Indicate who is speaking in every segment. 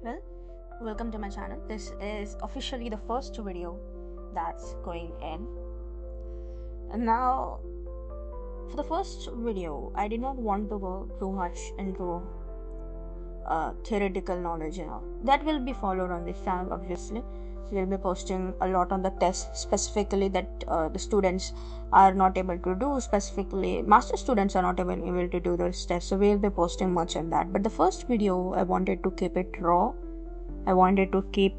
Speaker 1: Well, welcome to my channel. This is officially the first video that's going in. And now, for the first video, I did not want to go too much into theoretical knowledge, That will be followed on this channel, obviously. So we'll be posting a lot on the tests specifically that the students are not able to do. Specifically, master students are not able to do those tests. So we'll be posting much on that. But the first video, I wanted to keep it raw. I wanted to keep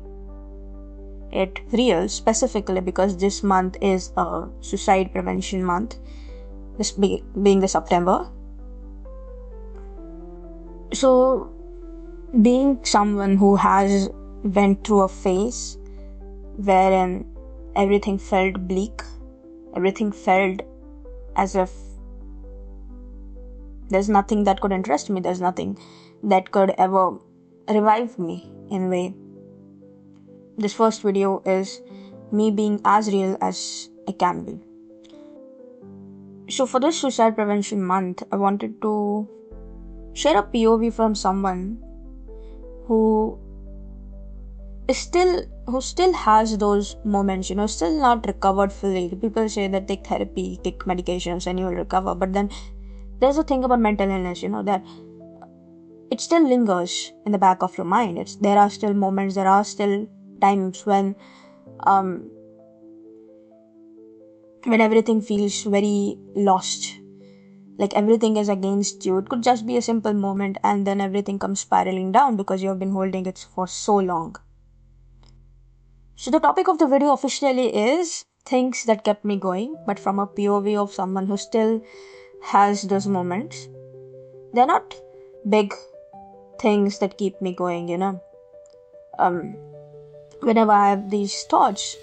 Speaker 1: it real, specifically because this month is a suicide prevention month, this being the September. So, being someone who has went through a phase wherein everything felt bleak, everything felt as if there's nothing that could interest me, there's nothing that could ever revive me in a way. This first video is me being as real as I can be. So for this suicide prevention month, I wanted to share a POV from someone who still has those moments, still not recovered fully. People say that take therapy, take medications and you will recover. But then there's a thing about mental illness, that it still lingers in the back of your mind. There are still moments, there are still times when everything feels very lost. Like everything is against you. It could just be a simple moment and then everything comes spiraling down because you have been holding it for so long. So the topic of the video officially is things that kept me going, but from a POV of someone who still has those moments. They're not big things that keep me going, Whenever I have these thoughts,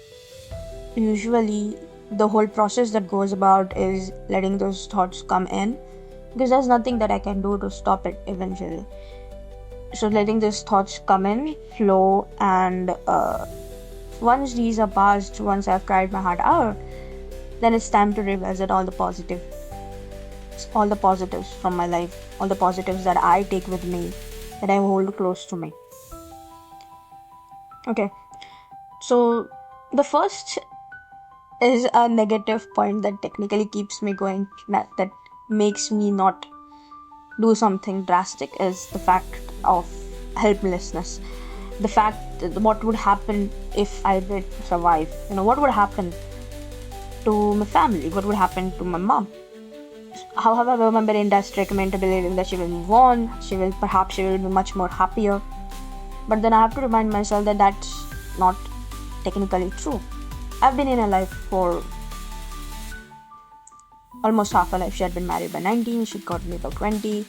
Speaker 1: usually the whole process that goes about is letting those thoughts come in, because there's nothing that I can do to stop it eventually. So letting these thoughts come in, flow, and once these are passed, once I've cried my heart out, then it's time to revisit all the positives from my life, all the positives that I take with me, that I hold close to me. Okay, so the first is a negative point that technically keeps me going, that makes me not do something drastic, is the fact of helplessness. The fact that what would happen if I did survive, what would happen to my family, what would happen to my mom. However, I remember industry recommend to believing that she will move on, she will be much more happier. But then I have to remind myself that that's not technically true. I've been in a life for almost half a life. She had been married by 19, she got me about 20.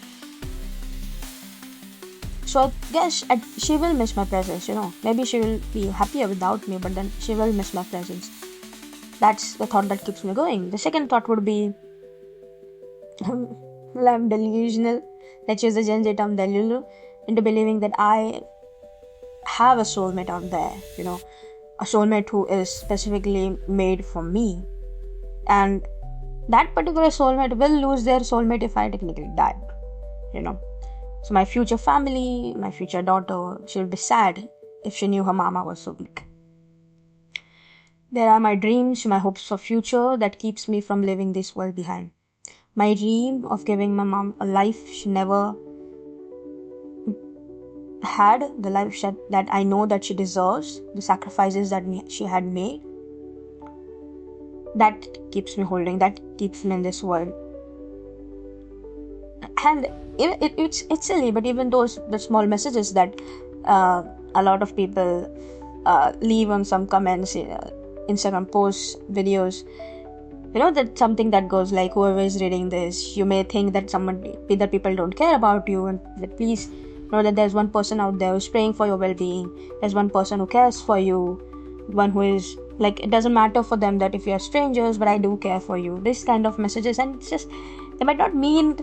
Speaker 1: So I guess she will miss my presence, Maybe she will be happier without me, but then she will miss my presence. That's the thought that keeps me going. The second thought would be, well, I'm delusional. Let's use the Gen Z term delulu, into believing that I have a soulmate out there, a soulmate who is specifically made for me. And that particular soulmate will lose their soulmate if I technically die, So my future family, my future daughter, she'll be sad if she knew her mama was so weak. There are my dreams, my hopes for future that keeps me from leaving this world behind. My dream of giving my mom a life she never had, the life that I know that she deserves, the sacrifices that she had made, that keeps me holding, that keeps me in this world. And it's silly, but even the small messages that a lot of people leave on some comments, Instagram posts, videos, that's something that goes like, whoever is reading this, you may think that that people don't care about you, and that please know that there's one person out there who's praying for your well-being. There's one person who cares for you, one who is like, it doesn't matter for them that if you're strangers, but I do care for you. This kind of messages, and it's just, they might not mean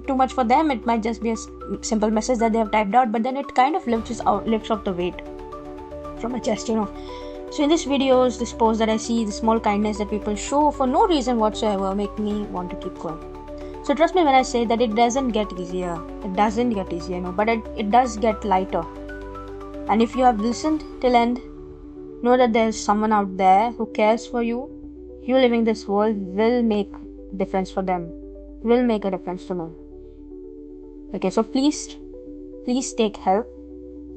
Speaker 1: too much for them. It might just be a simple message that they have typed out, but then it kind of lifts off the weight from my chest, So in these videos, this post that I see, the small kindness that people show for no reason whatsoever, make me want to keep going. So trust me when I say that it doesn't get easier. It doesn't get easier, but it does get lighter. And if you have listened till end, know that there is someone out there who cares for you. You living this world will make a difference for them, will make a difference to them. Okay, so please take help.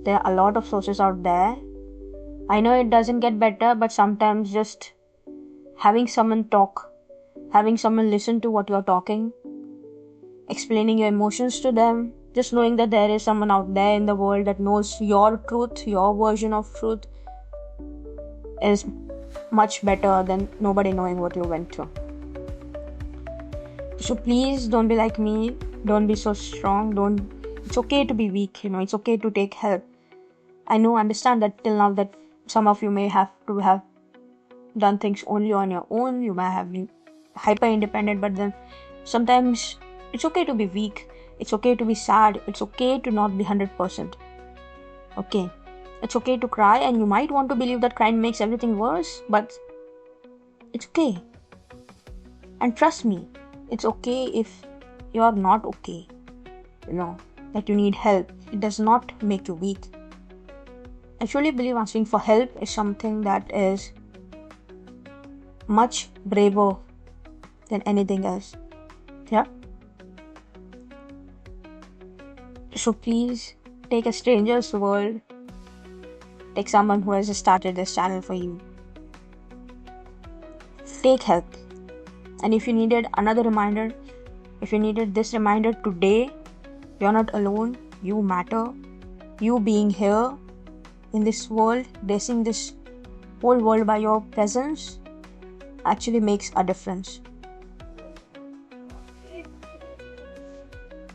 Speaker 1: There are a lot of sources out there. I know it doesn't get better, but sometimes just having someone talk, having someone listen to what you're talking, explaining your emotions to them, just knowing that there is someone out there in the world that knows your truth, your version of truth, is much better than nobody knowing what you went through. So please don't be like me. Don't be so strong. It's okay to be weak, it's okay to take help. I understand that till now that some of you may have to have done things only on your own. You might have been hyper independent, but then sometimes it's okay to be weak. It's okay to be sad. It's okay to not be 100%. Okay. It's okay to cry, and you might want to believe that crying makes everything worse, but it's okay. And trust me, it's okay if you're not okay. That you need help. It does not make you weak. I truly believe asking for help is something that is much braver than anything else. Yeah? So please take a stranger's world. Take someone who has started this channel for you. Take help. And if you needed another reminder, if you needed this reminder today, you're not alone. You matter. You being here in this world, gracing this whole world by your presence, actually makes a difference.